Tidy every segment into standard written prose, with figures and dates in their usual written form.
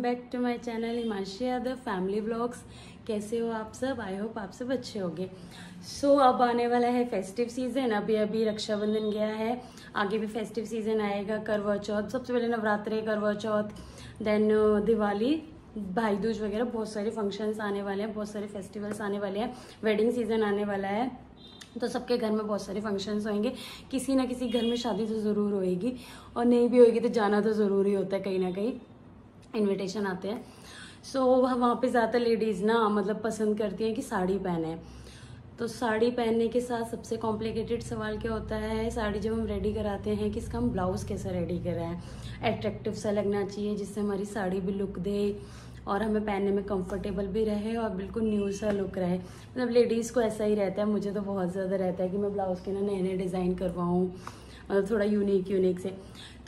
Back to my channel Himanshi Yadav family vlogs. कैसे हो आप सब? आई होप आप सब अच्छे होंगे। सो अब आने वाला है फेस्टिव सीजन। अभी रक्षाबंधन गया है, आगे भी फेस्टिव सीजन आएगा। करवा चौथ, सबसे पहले नवरात्रे, करवा चौथ, देन दिवाली, भाई दूज वगैरह बहुत सारे फंक्शंस आने वाले हैं, बहुत सारे फेस्टिवल्स आने वाले हैं। वेडिंग सीजन आने वाला है, तो सबके घर में बहुत सारे फंक्शंस होंगे। किसी ना किसी घर में शादी तो ज़रूर होएगी, और नहीं भी होएगी तो जाना तो ज़रूरी होता है, कहीं ना कहीं इनविटेशन आते हैं। सो वहाँ पे ज़्यादातर लेडीज़ ना मतलब पसंद करती हैं कि साड़ी पहने। तो साड़ी पहनने के साथ सबसे कॉम्प्लिकेटेड सवाल क्या होता है, साड़ी जब हम रेडी कराते हैं कि इसका हम ब्लाउज़ कैसे रेडी कराएं। एट्रैक्टिव सा लगना चाहिए जिससे हमारी साड़ी भी लुक दे और हमें पहनने में कंफर्टेबल भी रहे और बिल्कुल न्यू सा लुक रहे। मतलब लेडीज़ को ऐसा ही रहता है, मुझे तो बहुत ज़्यादा रहता है कि मैं ब्लाउज़ के ना नए नए डिज़ाइन करवाऊँ, मतलब थोड़ा यूनिक से।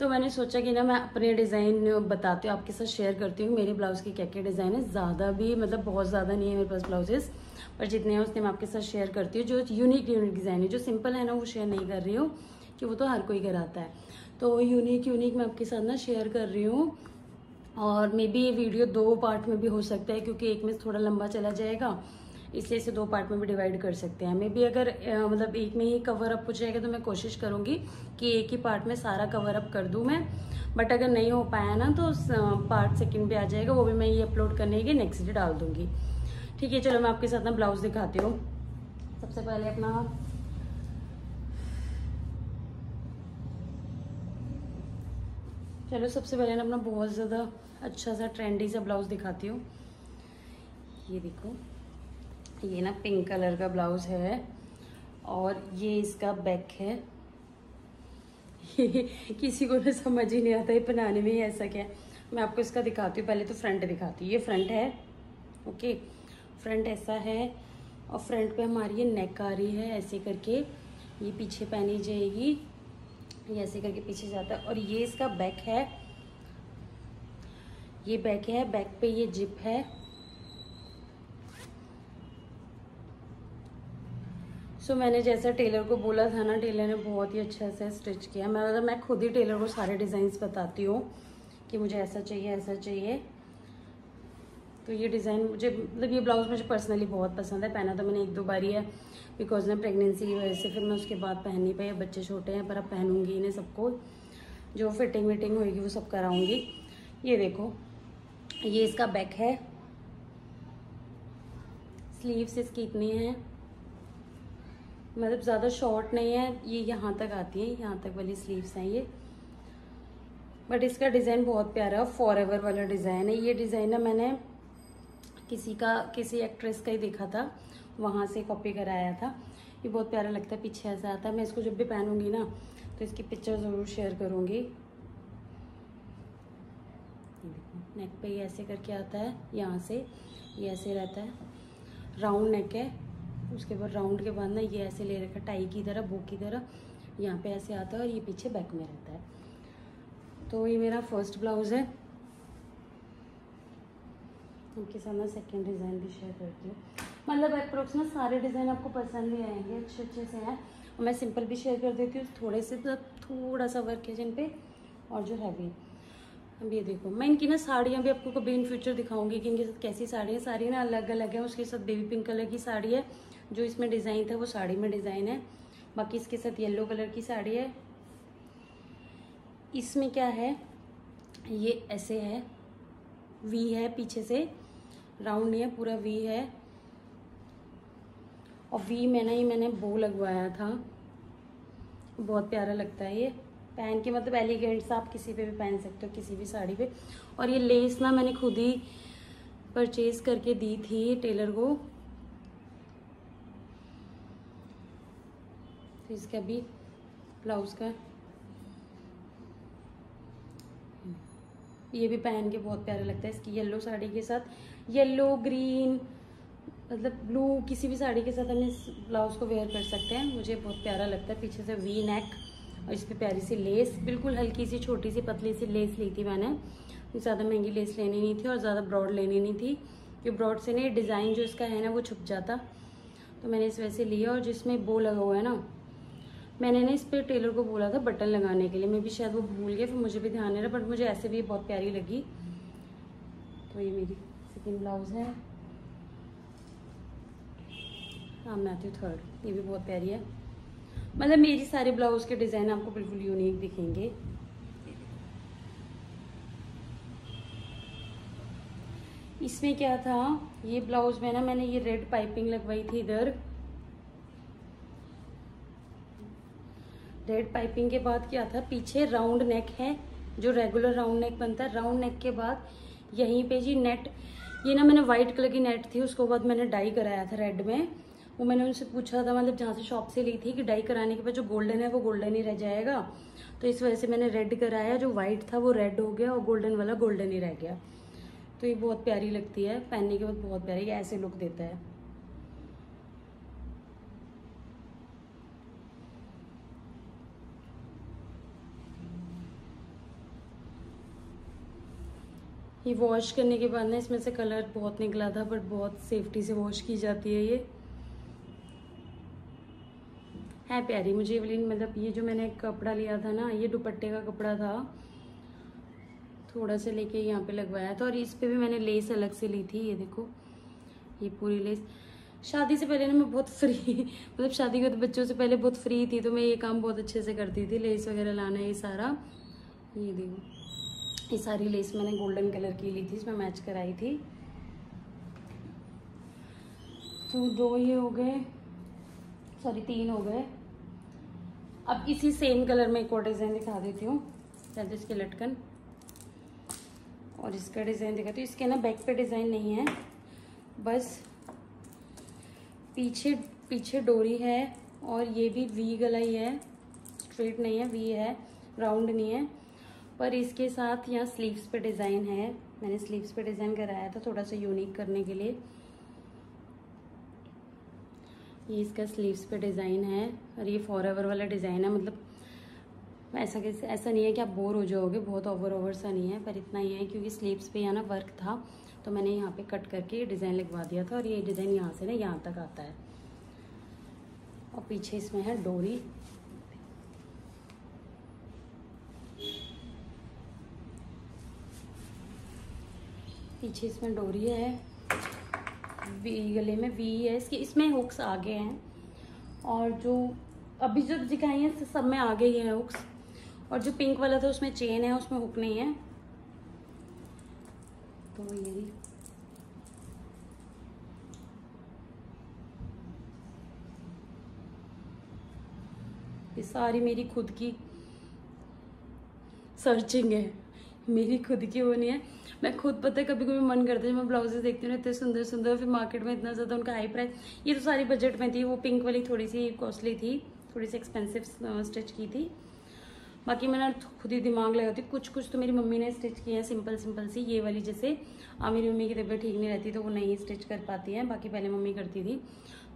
तो मैंने सोचा कि ना मैं अपने डिज़ाइन बताती हूँ, आपके साथ शेयर करती हूँ मेरे ब्लाउज़ के क्या क्या डिज़ाइन है। ज़्यादा भी मतलब बहुत ज़्यादा नहीं है मेरे पास ब्लाउजेस, पर जितने हैं उतने मैं आपके साथ शेयर करती हूँ। जो यूनिक डिज़ाइन है, जो सिंपल है ना, वो शेयर नहीं कर रही हूँ कि वो तो हर कोई कराता है। तो यूनिक मैं आपके साथ ना शेयर कर रही हूँ। और मे बी ये वीडियो 2 पार्ट में भी हो सकता है, क्योंकि एक में थोड़ा लंबा चला जाएगा, इसलिए इसे 2 पार्ट में भी डिवाइड कर सकते हैं। मे बी अगर मतलब एक में ही कवर अप हो जाएगा तो मैं कोशिश करूंगी कि एक ही पार्ट में सारा कवर अप कर दूं मैं। बट अगर नहीं हो पाया ना तो पार्ट सेकंड भी आ जाएगा, वो भी मैं ये अपलोड करने के नेक्स्ट डे डाल दूंगी। ठीक है, चलो मैं आपके साथ ना ब्लाउज दिखाती हूँ। सबसे पहले अपना सबसे पहले ना अपना बहुत ज़्यादा अच्छा सा ट्रेंडी सा ब्लाउज दिखाती हूँ। ये देखो, ये ना पिंक कलर का ब्लाउज है और ये इसका बैक है। किसी को ना समझ ही नहीं आता है बनाने में ही ऐसा क्या है। मैं आपको इसका दिखाती हूँ। पहले तो फ्रंट दिखाती हूँ। ये फ्रंट है, ओके। फ्रंट ऐसा है और फ्रंट पे हमारी ये नेक आ रही है ऐसे करके, ये पीछे पहनी जाएगी, ये ऐसे करके पीछे जाता है। और ये इसका बैक है, ये बैक है। बैक पे ये जिप है। सो मैंने जैसा टेलर को बोला था ना, टेलर ने बहुत ही अच्छा से स्टिच किया। मैं खुद ही टेलर को सारे डिज़ाइंस बताती हूँ कि मुझे ऐसा चाहिए, ऐसा चाहिए। तो ये डिज़ाइन मुझे मतलब ये ब्लाउज़ मुझे पर्सनली बहुत पसंद है। पहना तो मैंने 1-2 बार ही है, बिकॉज ना प्रेगनेंसी की वजह से फिर मैं उसके बाद पहन नहीं पाई। बच्चे छोटे हैं, पर अब पहनूंगी इन्हें सबको, जो फिटिंग विटिंग होगी वो सब कराऊंगी। ये देखो, ये इसका बैक है। स्लीव्स इसकी इतनी हैं, मतलब ज़्यादा शॉर्ट नहीं है, ये यहाँ तक आती है, यहाँ तक वाली स्लीव्स हैं ये। बट इसका डिज़ाइन बहुत प्यारा है, फॉरएवर वाला डिज़ाइन है। ये डिज़ाइन ना मैंने किसी एक्ट्रेस का ही देखा था, वहाँ से कॉपी कराया था। ये बहुत प्यारा लगता है, पीछे ऐसा आता है। मैं इसको जब भी पहनूंगी ना तो इसकी पिक्चर ज़रूर शेयर करूँगी। नेक पे ये ऐसे करके आता है, यहाँ से ये ऐसे रहता है, राउंड नेक है। उसके बाद राउंड के बाद ना ये ऐसे ले रखा टाई की तरह, बो की तरह, यहाँ पे ऐसे आता है और ये पीछे बैक में रहता है। तो ये मेरा फर्स्ट ब्लाउज़ है। उनके साथ मैं सेकेंड डिज़ाइन भी शेयर करती हूँ। मतलब अप्रोक्स ना सारे डिज़ाइन आपको पसंद ही आएंगे, अच्छे से हैं। मैं सिंपल भी शेयर कर देती हूँ, थोड़े से तो थोड़ा सा वर्क है जिन पे, और जो हैवी। अब ये देखो, मैं इनकी ना साड़ियाँ भी आपको कभी इन फ्यूचर दिखाऊंगी कि इनके साथ कैसी साड़ी है। साड़ी ना अलग अलग है। उसके साथ बेबी पिंक कलर की साड़ी है, जो इसमें डिज़ाइन था वो साड़ी में डिज़ाइन है। बाकी इसके साथ येलो कलर की साड़ी है। इसमें क्या है, ये ऐसे है, वी है पीछे से, राउंड नहीं है, पूरा वी है। और वी में ना ये मैंने बो लगवाया था, बहुत प्यारा लगता है ये पहन के। मतलब एलिगेंट सा, आप किसी पे भी पहन सकते हो, किसी भी साड़ी पे। और ये लेस ना मैंने खुद ही परचेज करके दी थी टेलर को। तो इसका भी ब्लाउज का ये भी पहन के बहुत प्यारा लगता है। इसकी येलो साड़ी के साथ, येलो ग्रीन मतलब ब्लू, किसी भी साड़ी के साथ हम इस ब्लाउज को वेयर कर सकते हैं। मुझे बहुत प्यारा लगता है। पीछे से वी नेक और इस पर प्यारी सी लेस, बिल्कुल हल्की सी छोटी सी पतली सी लेस ली थी मैंने। ज़्यादा महंगी लेस लेनी नहीं थी और ज़्यादा ब्रॉड लेनी नहीं थी, क्योंकि ब्रॉड से नहीं डिज़ाइन जो इसका है ना वो छुप जाता। तो मैंने इस वजह से लिया। और जिसमें बो लगा हुआ है ना, मैंने ना इस पर टेलर को बोला था बटन लगाने के लिए, मैं भी शायद वो भूल गया, फिर मुझे भी ध्यान नहीं रहा, बट मुझे ऐसे भी बहुत प्यारी लगी। तो ये मेरी सेकेंड ब्लाउज़ है। हाँ मैं आती हूँ थर्ड। ये भी बहुत प्यारी है। मतलब मेरी सारे ब्लाउज के डिज़ाइन आपको बिल्कुल यूनिक दिखेंगे। इसमें क्या था, ये ब्लाउज में ना मैंने ये रेड पाइपिंग लगवाई थी इधर। रेड पाइपिंग के बाद क्या था, पीछे राउंड नेक है, जो रेगुलर राउंड नेक बनता है। राउंड नेक के बाद यहीं पे जी नेट, ये ना मैंने वाइट कलर की नेट थी, उसको बाद मैंने डाई कराया था रेड में। वो मैंने उनसे पूछा था, मतलब जहाँ से शॉप से ली थी, कि डाई कराने के बाद जो गोल्डन है वो गोल्डन ही रह जाएगा। तो इस वजह से मैंने रेड कराया, जो वाइट था वो रेड हो गया और गोल्डन वाला गोल्डन ही रह गया। तो ये बहुत प्यारी लगती है, पहनने के बाद बहुत प्यारी, ये ऐसे लुक देता है। ये वॉश करने के बाद ना इसमें से कलर बहुत निकला था, बट बहुत सेफ्टी से वॉश की जाती है। ये है प्यारी मुझे ये वाली। मतलब ये जो मैंने कपड़ा लिया था ना, ये दुपट्टे का कपड़ा था, थोड़ा सा लेके यहाँ पे लगवाया था। और इस पे भी मैंने लेस अलग से ली थी, ये देखो ये पूरी लेस। शादी से पहले ना मैं बहुत फ्री मतलब शादी के बाद बच्चों से पहले बहुत फ्री थी, तो मैं ये काम बहुत अच्छे से करती थी, लेस वगैरह लाना ये सारा। ये देखो ये सारी लेस मैंने गोल्डन कलर की ली थी, इसमें मैच कराई थी। तो 2 ये हो गए, सॉरी 3 हो गए। अब इसी सेम कलर में एक और डिज़ाइन दिखा देती हूँ। पहले इसके लटकन और इसका डिज़ाइन दिखाती हूँ। इसके ना बैक पे डिज़ाइन नहीं है, बस पीछे डोरी है। और ये भी वी गला ही है, स्ट्रेट नहीं है, वी है, राउंड नहीं है। पर इसके साथ यहाँ स्लीव्स पे डिज़ाइन है, मैंने स्लीव्स पे डिज़ाइन कराया था थोड़ा सा यूनिक करने के लिए। ये इसका स्लीव्स पे डिज़ाइन है और ये फॉरएवर वाला डिज़ाइन है। मतलब ऐसा नहीं है कि आप बोर हो जाओगे, बहुत ओवर सा नहीं है, पर इतना ही है क्योंकि स्लीव्स पे यहाँ ना वर्क था, तो मैंने यहाँ पे कट करके डिज़ाइन लगवा दिया था। और ये डिज़ाइन यहाँ से ना यहाँ तक आता है। और पीछे इसमें है डोरी। पीछे इसमें डोरी है, वी गले में वी है इसके, इसमें हुक्स आगे हैं। और जो अभी जो दिखाई है सब में आगे ही है हुक्स। और जो पिंक वाला था उसमें चेन है, उसमें हुक नहीं है। तो ये सारी मेरी खुद की सर्चिंग है, मेरी खुद की वो नहीं है। मैं खुद पता है कभी कभी मन करता है, मैं ब्लाउजेस देखती हूँ इतने सुंदर सुंदर, फिर मार्केट में इतना ज़्यादा उनका हाई प्राइस। ये तो सारी बजट में थी, वो पिंक वाली थोड़ी सी कॉस्टली थी, थोड़ी सी एक्सपेंसिव स्टिच की थी। बाकी मैंने खुद ही दिमाग लगाती। कुछ तो मेरी मम्मी ने स्टिच किए हैं सिंपल सी, ये वाली जैसे मेरी मम्मी की तबीयत ठीक नहीं रहती तो वो नहीं स्टिच कर पाती है, बाकी पहले मम्मी करती थी।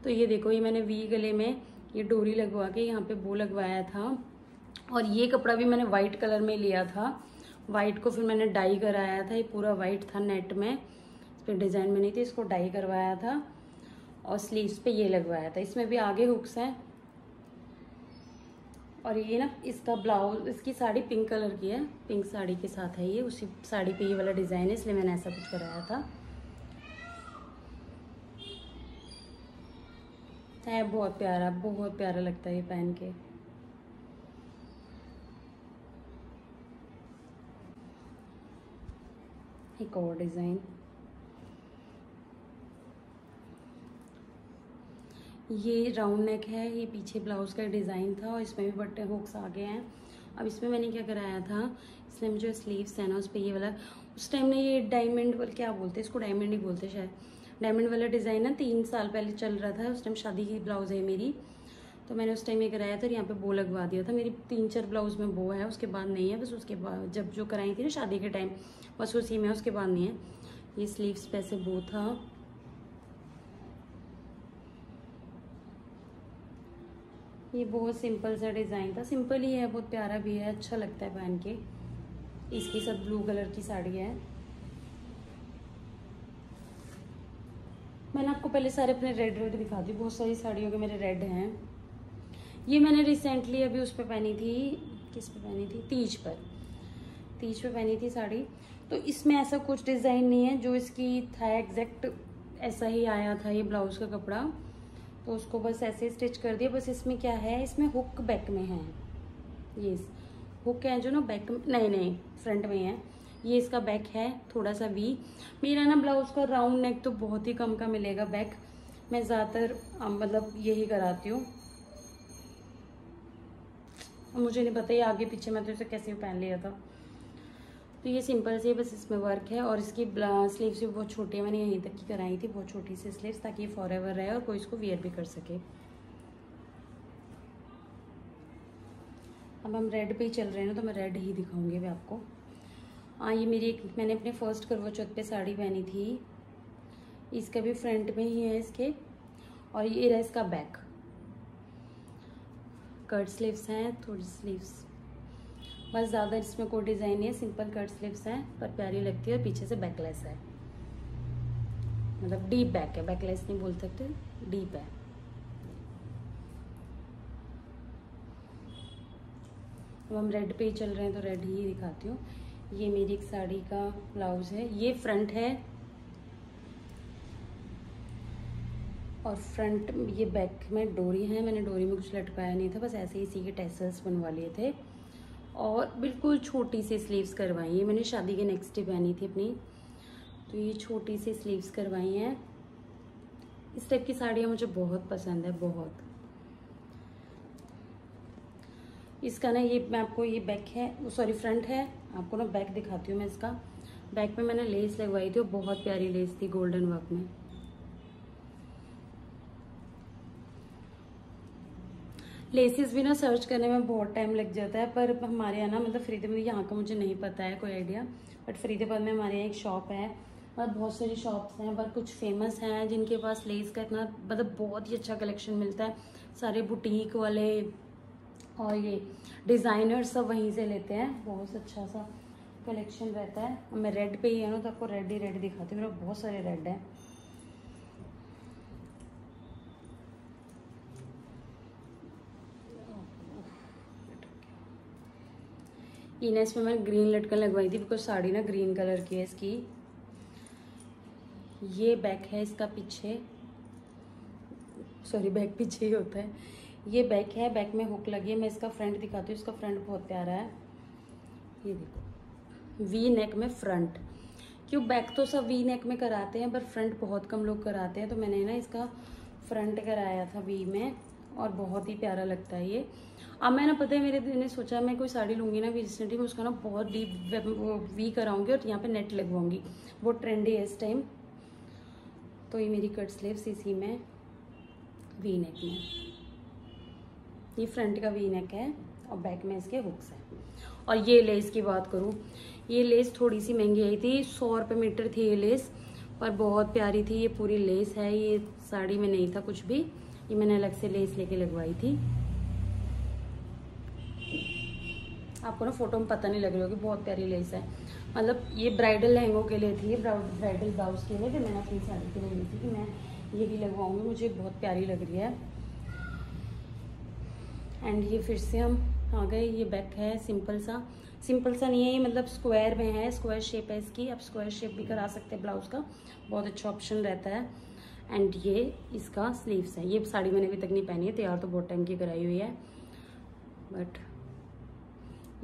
तो ये देखो ये मैंने वी गले में ये डोरी लगवा के यहाँ पे बो लगवाया था। और ये कपड़ा भी मैंने वाइट कलर में लिया था, वाइट को फिर मैंने डाई कराया था। ये पूरा वाइट था नेट में, इस पर डिज़ाइन बनी थी, इसको डाई करवाया था। और स्लीव्स पे ये लगवाया था। इसमें भी आगे हुक्स हैं। और ये ना इसका ब्लाउज, इसकी साड़ी पिंक कलर की है, पिंक साड़ी के साथ है ये, उसी साड़ी पे ये वाला डिज़ाइन है, इसलिए मैंने ऐसा कुछ कराया था। है बहुत प्यारा लगता है ये पहन के। एक और डिज़ाइन, ये राउंड नेक है, ये पीछे ब्लाउज़ का डिज़ाइन था और इसमें भी बटन हुक्स आ गए हैं। अब इसमें मैंने क्या कराया था, इसमें मुझे स्लीव्स है ना उस पर ये वाला, उस टाइम ने ये डायमंड वाला, क्या बोलते हैं इसको, डायमंड ही बोलते शायद, डायमंड वाला डिज़ाइन ना 3 साल पहले चल रहा था। उस टाइम शादी की ब्लाउज़ है मेरी, तो मैंने उस टाइम ये कराया था और यहाँ पे बो लगवा दिया था। मेरी 3-4 ब्लाउज में बो है, उसके बाद नहीं है। बस उसके बाद जब जो कराई थी ना शादी के टाइम, बस उसी में, उसके बाद नहीं है। ये स्लीव्स पे से बो था। ये बहुत सिंपल सा डिज़ाइन था, सिंपल ही है, बहुत प्यारा भी है, अच्छा लगता है पहन के। इसकी सब ब्लू कलर की साड़ी है। मैंने आपको पहले सारे अपने रेड दिखा दी, बहुत सारी साड़ियों के मेरे रेड हैं। ये मैंने रिसेंटली अभी उस पर पहनी थी, किस पे पहनी थी, तीज पे पहनी थी साड़ी। तो इसमें ऐसा कुछ डिज़ाइन नहीं है, जो इसकी था एग्जैक्ट ऐसा ही आया था ये ब्लाउज का कपड़ा, तो उसको बस ऐसे स्टिच कर दिया। बस इसमें क्या है, इसमें हुक बैक में है, ये हुक है जो ना बैक, नहीं फ्रंट में है। ये इसका बैक है थोड़ा सा वी। मेरा ना ब्लाउज का राउंड नेक तो बहुत ही कम का मिलेगा बैक, मैं ज़्यादातर मतलब यही कराती हूँ। मुझे नहीं पता ये आगे पीछे मैं तो इसे कैसे पहन लिया था। तो ये सिंपल सी बस इसमें वर्क है, और इसकी स्लीव्स भी बहुत छोटी है, मैंने यहीं तक की कराई थी, बहुत छोटी सी स्लीव्स, ताकि ये फॉरएवर रहे और कोई इसको वियर भी कर सके। अब हम रेड पे ही चल रहे हैं ना, तो मैं रेड ही दिखाऊंगी मैं आपको। ये मैंने अपने फर्स्ट करवा चौथ पे साड़ी पहनी थी, इसका भी फ्रंट में ही है इसके, और ये रहा इसका बैक। कट स्लीव्स हैं, थोड़ी स्लीव्स बस, ज़्यादा इसमें कोई डिज़ाइन नहीं है, सिंपल कट स्लीव्स हैं, पर प्यारी लगती है। और पीछे से बैकलेस है, मतलब डीप बैक है, बैकलेस नहीं बोल सकते, डीप है। अब हम रेड पे ही चल रहे हैं, तो रेड ही दिखाती हूँ। ये मेरी एक साड़ी का ब्लाउज है, ये फ्रंट है और फ्रंट ये बैक में डोरी है। मैंने डोरी में कुछ लटकाया नहीं था, बस ऐसे ही इसी के टैसल्स बनवा लिए थे, और बिल्कुल छोटी सी स्लीव्स करवाई है। मैंने शादी के नेक्स्ट डे पहनी थी अपनी, तो ये छोटी सी स्लीव्स करवाई हैं। इस टाइप की साड़ियाँ मुझे बहुत पसंद है, बहुत। इसका ना ये मैं आपको, ये बैक है, सॉरी फ्रंट है, आपको ना बैक दिखाती हूँ मैं इसका। बैक में मैंने लेस लगवाई थी और बहुत प्यारी लेस थी गोल्डन वर्क में। लेसेस भी ना सर्च करने में बहुत टाइम लग जाता है, पर हमारे यहाँ ना मतलब फरीदाबाद, यहाँ का मुझे नहीं पता है कोई आइडिया, बट फरीदाबाद में हमारे यहाँ एक शॉप है, और बहुत सारी शॉप्स हैं, पर कुछ फेमस हैं जिनके पास लेस का इतना मतलब बहुत ही अच्छा कलेक्शन मिलता है। सारे बुटीक वाले और ये डिज़ाइनर सब वहीं से लेते हैं, बहुत अच्छा सा कलेक्शन रहता है। मैं रेड पे ही है ना, तो आपको रेड ही रेड दिखाती हूँ, मेरे बहुत सारे रेड हैं। ये ना इसमें मैंने ग्रीन लटकन लगवाई थी, बिकॉज साड़ी ना ग्रीन कलर की है इसकी। ये बैक है इसका पीछे, सॉरी बैक पीछे ही होता है। ये बैक है, बैक में हुक लगी है। मैं इसका फ्रंट दिखाती हूँ, इसका फ्रंट बहुत प्यारा है। ये देखो, वी नेक में फ्रंट। क्यों, बैक तो सब वी नेक में कराते हैं, पर फ्रंट बहुत कम लोग कराते हैं, तो मैंने ना इसका फ्रंट कराया था वी में, और बहुत ही प्यारा लगता है ये। अब मैं ना, पता है मेरे दिल ने सोचा मैं कोई साड़ी लूँगी ना रिसेंटली, मैं उसका ना बहुत डीप वो वी कराऊंगी और यहाँ पे नेट लगवाऊंगी, बहुत ट्रेंडी है इस टाइम। तो ये मेरी कट स्लीव्स इसी में वी नेक में, ये फ्रंट का वी नेक है और बैक में इसके हुक्स हैं। और ये लेस की बात करूँ, ये लेस थोड़ी सी महंगी आई थी, 100 रुपये मीटर थी ये लेस, पर बहुत प्यारी थी। ये पूरी लेस है, ये साड़ी में नहीं था कुछ भी, ये मैंने अलग से लेस लेके लगवाई थी। आपको ना फोटो में पता नहीं लग रही होगी, बहुत प्यारी लेस है। मतलब ये ब्राइडल लहंगों के लिए थी, ब्राइडल ब्लाउज के लिए, फिर मैंने अपनी साड़ी के लिए ली थी कि मैं यही लगवाऊंगी, मुझे बहुत प्यारी लग रही है। एंड ये फिर से हम आ गए, ये बैक है सिंपल सा नहीं है ये, मतलब स्क्वायर में है, स्क्वायर शेप है इसकी। आप स्क्वायर शेप भी करा सकते हैं ब्लाउज का, बहुत अच्छा ऑप्शन रहता है। एंड ये इसका स्लीव्स है। ये साड़ी मैंने अभी तक नहीं पहनी है, तैयार तो बहुत टाइम की कराई हुई है, बट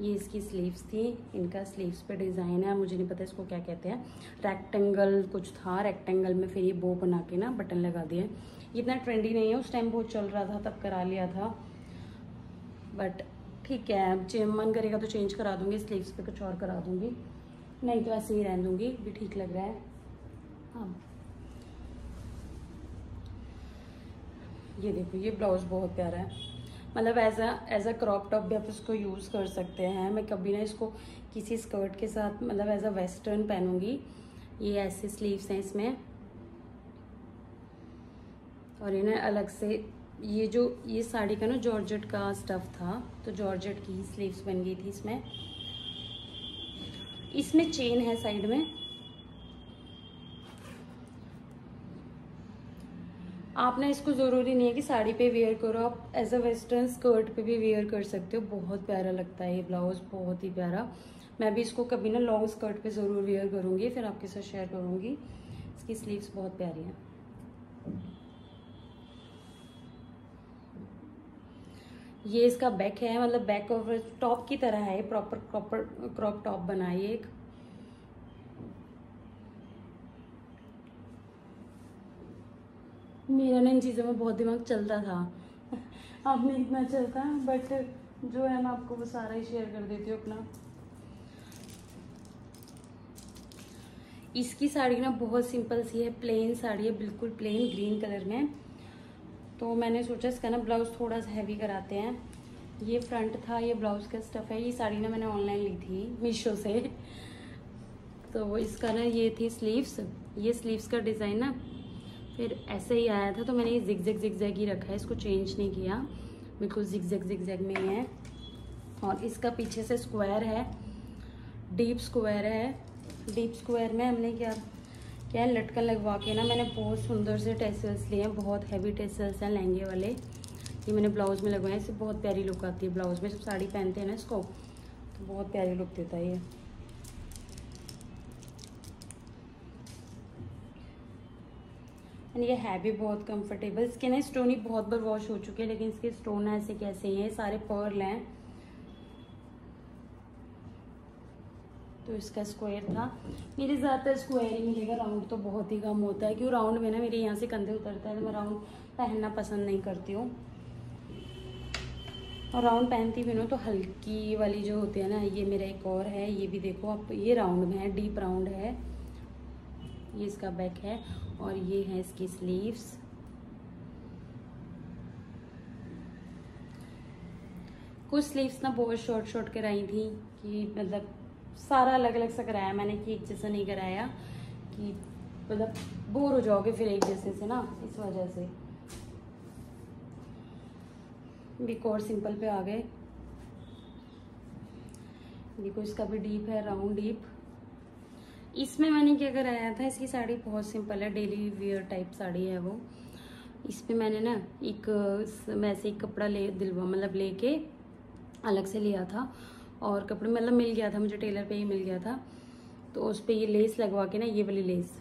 ये इसकी स्लीव्स थी। इनका स्लीव्स पे डिज़ाइन है, मुझे नहीं पता इसको क्या कहते हैं, रेक्टेंगल कुछ था, रेक्टेंगल में फिर ये बो बना के ना बटन लगा दिए। ये इतना ट्रेंडी नहीं है, उस टाइम बहुत चल रहा था तब करा लिया था, बट ठीक है, अब मन करेगा तो चेंज करा दूंगी, स्लीव्स पे कुछ और करा दूंगी, नहीं तो ऐसे ही रहने दूंगी, भी ठीक लग रहा है। हाँ, ये देखो, ये ब्लाउज बहुत प्यारा है, मतलब एज अ क्रॉप टॉप भी आप इसको यूज़ कर सकते हैं। मैं कभी ना इसको किसी स्कर्ट के साथ मतलब एज अ वेस्टर्न पहनूंगी। ये ऐसे स्लीव्स हैं इसमें, और इन्हें अलग से ये साड़ी का ना जॉर्जेट का स्टफ था, तो जॉर्जेट की ही स्लीव्स बन गई थी इसमें। इसमें चेन है साइड में, आपने इसको ज़रूरी नहीं है कि साड़ी पे वेयर करो, आप एज अ वेस्टर्न स्कर्ट पे भी वेयर कर सकते हो। बहुत प्यारा लगता है ये ब्लाउज, बहुत ही प्यारा। मैं भी इसको कभी ना लॉन्ग स्कर्ट पे ज़रूर वेयर करूँगी, फिर आपके साथ शेयर करूँगी। इसकी स्लीव्स बहुत प्यारी हैं। ये इसका बैक है, मतलब बैक और टॉप की तरह है, प्रॉपर क्रॉप टॉप बना है एक। मेरा ना इन चीज़ों में बहुत दिमाग चलता था अब नहीं इतना चलता, बट जो है मैं आपको वो सारा ही शेयर कर देती हूँ अपना। इसकी साड़ी ना बहुत सिंपल सी है, प्लेन साड़ी है, बिल्कुल प्लेन ग्रीन कलर में। तो मैंने सोचा इसका ना ब्लाउज थोड़ा सा हैवी कराते हैं। ये फ्रंट था, ये ब्लाउज का स्टफ है। ये साड़ी ना मैंने ऑनलाइन ली थी मीशो से। तो इसका ना ये थी स्लीव्स, ये स्लीव्स का डिज़ाइन ना फिर ऐसे ही आया था, तो मैंने ये जिगजैग ही रखा है, इसको चेंज नहीं किया, बिल्कुल जिगजैग में ही है। और इसका पीछे से स्क्वायर है, डीप स्क्वायर है। डीप स्क्वायर में हमने क्या है, लटकन लगवा के ना मैंने बहुत सुंदर से टेसल्स लिए हैं, बहुत हैवी टेसल्स हैं लहंगे वाले। ये मैंने ब्लाउज में लगवाए हैं, इससे बहुत प्यारी लुक आती है ब्लाउज में। जब साड़ी पहनते हैं ना इसको तो बहुत प्यारी लुक देता है ये। एंड ये है भी बहुत कंफर्टेबल। इसके ना स्टोन ही बहुत बार वॉश हो चुके हैं, लेकिन इसके स्टोन ऐसे कैसे हैं, सारे पर्ल हैं। तो इसका स्क्वायर था, मेरे ज़्यादातर स्क्वायर ही मिलेगा, राउंड तो बहुत ही कम होता है, क्योंकि राउंड में ना मेरे यहाँ से कंधे उतरता है, तो मैं राउंड पहनना पसंद नहीं करती हूँ। और राउंड पहनती भी हूँ तो हल्की वाली जो होती है ना, ये मेरा एक और है, ये भी देखो आप, ये राउंड में है, डीप राउंड है। ये इसका बैक है और ये है इसकी स्लीव्स। कुछ स्लीव्स ना बहुत शॉर्ट कराई थी, कि मतलब सारा अलग अलग सा कराया मैंने, कि एक जैसा नहीं कराया, कि मतलब बोर हो जाओगे फिर एक जैसे से ना, इस वजह से। एक और सिंपल पे आ गए। देखो इसका भी डीप है, राउंड डीप। इसमें मैंने क्या कराया था, इसकी साड़ी बहुत सिंपल है, डेली वियर टाइप साड़ी है वो। इस पे मैंने ना एक वैसे एक कपड़ा मतलब लेके अलग से लिया था, और कपड़े मतलब मिल गया था मुझे, टेलर पे ही मिल गया था। तो उस पे ये लेस लगवा के ना, ये वाली लेस,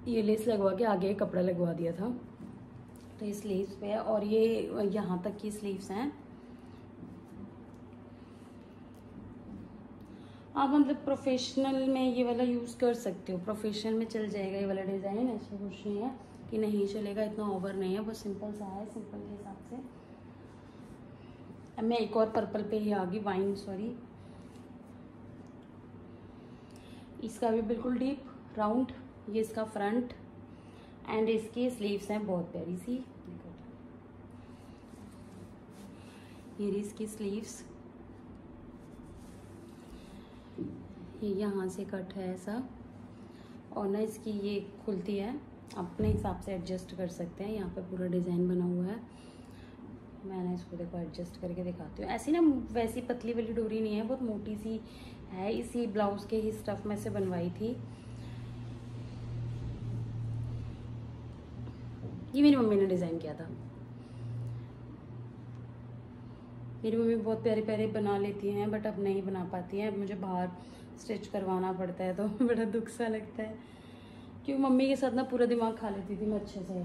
ये लेस लगवा के आगे कपड़ा लगवा दिया था। तो ये स्लीव्स पे है, और ये यहाँ तक की स्लीव्स हैं। आप मतलब प्रोफेशनल में ये वाला यूज़ कर सकते हो, प्रोफेशनल में चल जाएगा ये वाला डिज़ाइन, ऐसा कुछ नहीं है कि नहीं चलेगा, इतना ओवर नहीं है, बहुत सिंपल सा है, सिंपल के हिसाब से। अब मैं एक और पर्पल पे ही आ गई, वाइन सॉरी। इसका भी बिल्कुल डीप राउंड, ये इसका फ्रंट, एंड इसकी स्लीव्स हैं बहुत प्यारी सी, ये इसकी स्लीव्स, ये यहाँ से कट है ऐसा, और ना इसकी ये खुलती है, अपने हिसाब से एडजस्ट कर सकते हैं। यहाँ पे पूरा डिज़ाइन बना हुआ है, मैंने इसको देखो एडजस्ट करके दिखाती हूँ। ऐसी ना वैसी पतली वाली डोरी नहीं है, बहुत मोटी सी है, इसी ब्लाउज के ही स्टफ में से बनवाई थी। ये मेरी मम्मी ने डिज़ाइन किया था। मेरी मम्मी बहुत प्यारे प्यारे बना लेती हैं, बट अब नहीं बना पाती हैं, अब मुझे बाहर स्टिच करवाना पड़ता है, तो बड़ा दुख सा लगता है, क्योंकि मम्मी के साथ ना पूरा दिमाग खा लेती थी मैं अच्छे से।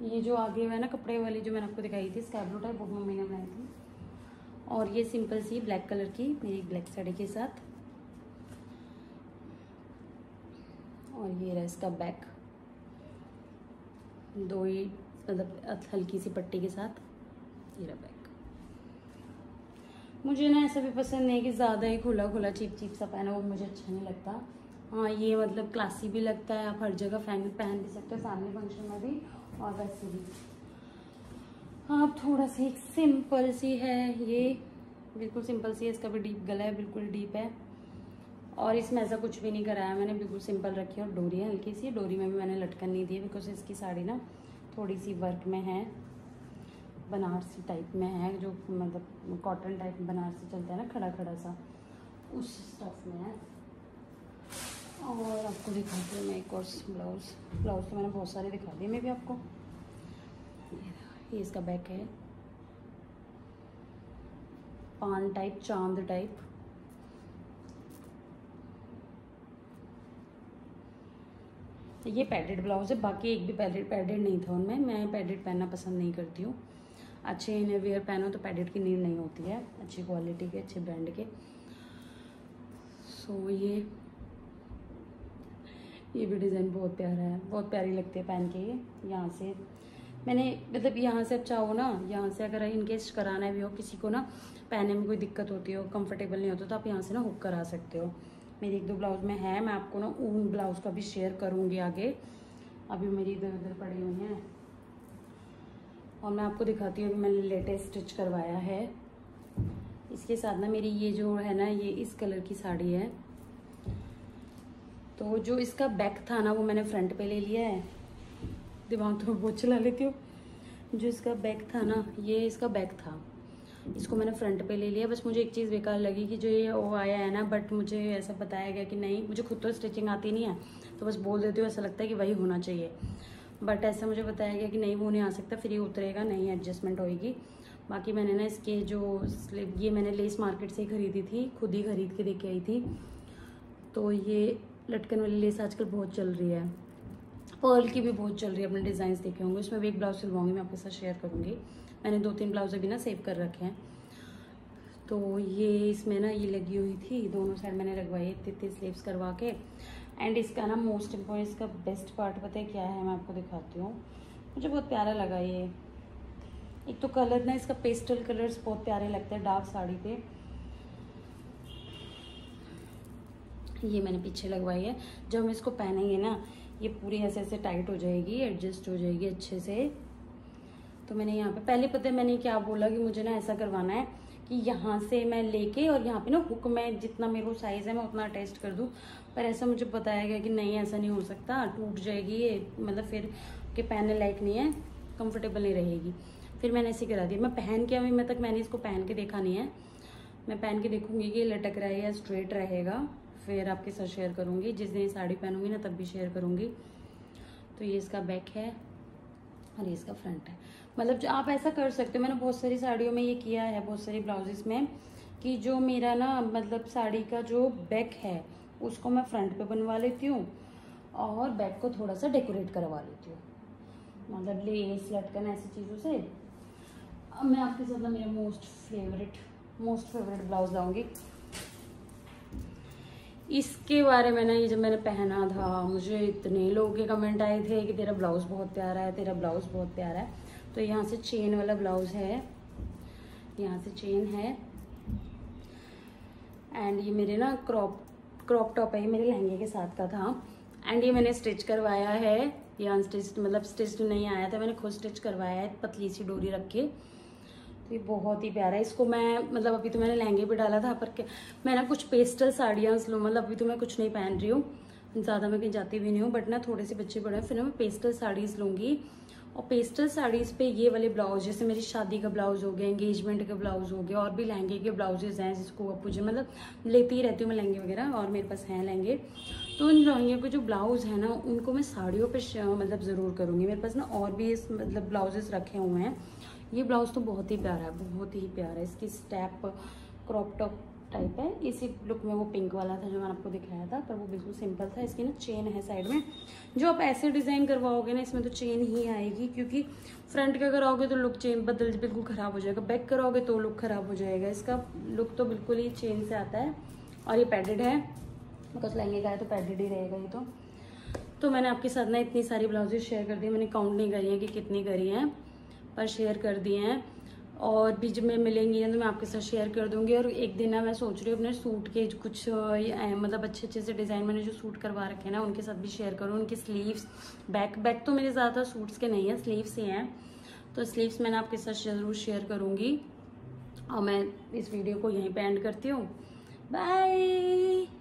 ये जो आगे हुआ है ना कपड़े वाली, जो मैंने आपको दिखाई थी स्काई ब्लू टाइप, वो मम्मी ने बनाई थी। और ये सिंपल सी ब्लैक कलर की मेरी ब्लैक साड़ी के साथ, और ये रहा इसका बैक, दो ही मतलब हल्की सी पट्टी के साथ, ये रहा बैक। मुझे ना ऐसा भी पसंद नहीं कि ज़्यादा ही खुला खुला चीप सा पहना, वो मुझे अच्छा नहीं लगता। हाँ ये मतलब क्लासी भी लगता है, आप हर जगह पहन भी सकते हो, फैमिली फंक्शन में भी और वैसे भी। आप थोड़ा सा एक सिंपल सी है, ये बिल्कुल सिंपल सी है, इसका भी डीप गला है, बिल्कुल डीप है, और इसमें ऐसा कुछ भी नहीं कराया मैंने, बिल्कुल सिंपल रखी है। और डोरी है हल्की सी, डोरी में भी मैंने लटकन नहीं दी है, बिकॉज इसकी साड़ी ना थोड़ी सी वर्क में है, बनारसी टाइप में है, जो मतलब कॉटन टाइप बनारसी चलता है ना, खड़ा खड़ा सा, उस स्टफ में है। और आपको दिखाती हूँ मैं एक और ब्लाउज तो मैंने बहुत सारे दिखा दिए मैं भी आपको। ये इसका बैक है, पान टाइप, चांद टाइप, ये पैडेड ब्लाउज है, बाकी एक भी पैडेड नहीं था उनमें। मैं पैडेड पहनना पसंद नहीं करती हूँ। अच्छे इनरवियर पहनो तो पैडेड की नीड नहीं होती है, अच्छी क्वालिटी के, अच्छे ब्रांड के। सो ये भी डिज़ाइन बहुत प्यारा है, बहुत प्यारी लगती है पहन के। ये यहाँ से मैंने मतलब यहाँ से आप चाहो ना, यहाँ से अगर इनकेस कराना भी हो किसी को ना, पहनने में कोई दिक्कत होती हो, कंफर्टेबल नहीं होता, तो आप यहाँ से ना हुक करा सकते हो। मेरी 1-2 ब्लाउज में है, मैं आपको ना उन ब्लाउज का भी शेयर करूँगी आगे। अभी मेरी इधर उधर पड़ी हुई हैं और मैं आपको दिखाती हूँ कि मैंने लेटेस्ट स्टिच करवाया है। इसके साथ ना मेरी ये जो है ना, ये इस कलर की साड़ी है, तो जो इसका बैक था ना वो मैंने फ्रंट पे ले लिया है। दिमाग तो बहुत चला लेती हूँ। जो इसका बैक था ना, ये इसका बैक था, इसको मैंने फ्रंट पे ले लिया। बस मुझे एक चीज़ बेकार लगी कि जो ये वो आया है ना, बट मुझे ऐसा बताया गया कि नहीं, मुझे खुद तो स्टिचिंग आती नहीं है, तो बस बोल देती हूँ, ऐसा लगता है कि वही होना चाहिए, बट ऐसा मुझे बताया गया कि नहीं, वो नहीं आ सकता, फिर ये उतरेगा, नहीं एडजस्टमेंट होएगी। बाकी मैंने ना इसके जो स्लीव, ये मैंने लेस मार्केट से ही खरीदी थी, खुद ही खरीद के देके आई थी। तो ये लटकन वाली लेस आजकल बहुत चल रही है, पर्ल की भी बहुत चल रही है, अपने डिज़ाइंस देखे होंगे। उसमें भी एक ब्लाउज सिलवाऊंगी, मैं आपके साथ शेयर करूँगी। मैंने 2-3 ब्लाउज अभी ना सेव कर रखे हैं। तो ये इसमें ना ये लगी हुई थी, दोनों साइड मैंने लगवाई, इतने स्लीव्स करवा के। एंड इसका ना मोस्ट इम्पोर्टेंट, इसका बेस्ट पार्ट पता है क्या है, मैं आपको दिखाती हूँ। मुझे बहुत प्यारा लगा ये। एक तो कलर ना इसका, पेस्टल कलर्स बहुत प्यारे लगते हैं डार्क साड़ी पे। ये मैंने पीछे लगवाई है, जब हम इसको पहनेंगे ना, ये पूरी ऐसे ऐसे टाइट हो जाएगी, एडजस्ट हो जाएगी अच्छे से। तो मैंने यहाँ पे पहले, पता है मैंने क्या बोला कि मुझे ना ऐसा करवाना है कि यहाँ से मैं लेके और यहाँ पे ना हुक में जितना मेरे को साइज़ है मैं उतना टेस्ट कर दूँ, पर ऐसा मुझे बताया गया कि नहीं, ऐसा नहीं हो सकता, टूट जाएगी ये, मतलब फिर के पहनने लायक नहीं है, कंफर्टेबल नहीं रहेगी। फिर मैंने ऐसे करा दिया। मैं पहन के अभी तक मैंने इसको पहन के देखा नहीं है, मैं पहन के देखूंगी कि लटक रहा है या स्ट्रेट रहेगा, फिर आपके साथ शेयर करूंगी। जिस दिन साड़ी पहनूंगी ना तब भी शेयर करूंगी। तो ये इसका बैक है और ये इसका फ्रंट है। मतलब जो आप ऐसा कर सकते हो, मैंने बहुत सारी साड़ियों में ये किया है, बहुत सारी ब्लाउजेस में, कि जो मेरा ना मतलब साड़ी का जो बैक है उसको मैं फ्रंट पे बनवा लेती हूँ और बैक को थोड़ा सा डेकोरेट करवा लेती हूँ, मतलब लेस लटकन ऐसी चीज़ों से। अब मैं आपके साथ ना मेरा मोस्ट फेवरेट ब्लाउज लाऊंगी। इसके बारे में ना, ये जब मैंने पहना था, मुझे इतने लोगों के कमेंट आए थे कि तेरा ब्लाउज बहुत प्यारा है, तेरा ब्लाउज बहुत प्यारा है। तो यहाँ से चेन वाला ब्लाउज है, यहाँ से चेन है। एंड ये मेरे ना क्रॉप टॉप है, ये मेरे लहंगे के साथ का था। एंड ये मैंने स्टिच करवाया है, ये अनस्टिच्ड, मतलब स्टिच्ड नहीं आया था, मैंने खुद स्टिच करवाया है, पतली सी डोरी रख के। तो ये बहुत ही प्यारा है। इसको मैं मतलब अभी तो मैंने लहंगे पे डाला था, पर मैं ना कुछ पेस्टल साड़ियाँ लूँ, मतलब अभी तो मैं कुछ नहीं पहन रही हूँ, ज़्यादा मैं कहीं जाती भी नहीं हूँ, बट ना थोड़े से बच्चे बड़े हैं, फिर मैं पेस्टल साड़ीज़ लूँगी। और पेस्टल साड़ीज़ पे ये वाले ब्लाउज, जैसे मेरी शादी का ब्लाउज हो गया, एंगेजमेंट का ब्लाउज हो गया, और भी लहंगे के ब्लाउजेज हैं जिसको आप मुझे मतलब लेती ही रहती हूँ मैं लहंगे वगैरह, और मेरे पास हैं लहंगे। तो उन लहंगे के जो ब्लाउज है ना, उनको मैं साड़ियों पे मतलब ज़रूर करूँगी। मेरे पास ना और भी इस मतलब ब्लाउजेस रखे हुए हैं। ये ब्लाउज तो बहुत ही प्यारा है, बहुत ही प्यारा है। इसकी स्टेप क्रॉप टॉप टाइप है, इसी लुक में वो पिंक वाला था जो मैंने आपको दिखाया था, पर वो बिल्कुल सिंपल था। इसकी ना चेन है साइड में, जो आप ऐसे डिज़ाइन करवाओगे ना इसमें तो चेन ही आएगी, क्योंकि फ्रंट का कराओगे तो लुक चेन बिल्कुल ख़राब हो जाएगा, बैक कराओगे तो लुक ख़राब हो जाएगा। इसका लुक तो बिल्कुल ही चेन से आता है। और ये पैडेड है, बिकॉज लहंगे का है तो पैडेड ही रहेगा ये। तो मैंने आपके साथ ना इतनी सारी ब्लाउजेज शेयर कर दी, मैंने काउंट नहीं करी है कि कितनी करी हैं, पर शेयर कर दिए हैं। और भी जब मैं मिलेंगी ना तो मैं आपके साथ शेयर कर दूंगी। और एक दिन ना मैं सोच रही हूँ अपने सूट के कुछ मतलब अच्छे से डिज़ाइन मैंने जो सूट करवा रखे हैं ना उनके साथ भी शेयर करूँ। उनकी स्लीव्स बैक तो मेरे ज़्यादा सूट्स के नहीं है, स्लीव्स ही हैं, तो स्लीव्स मैंने आपके साथ ज़रूर शेयर करूँगी। और मैं इस वीडियो को यहीं पे एंड करती हूँ। बाय।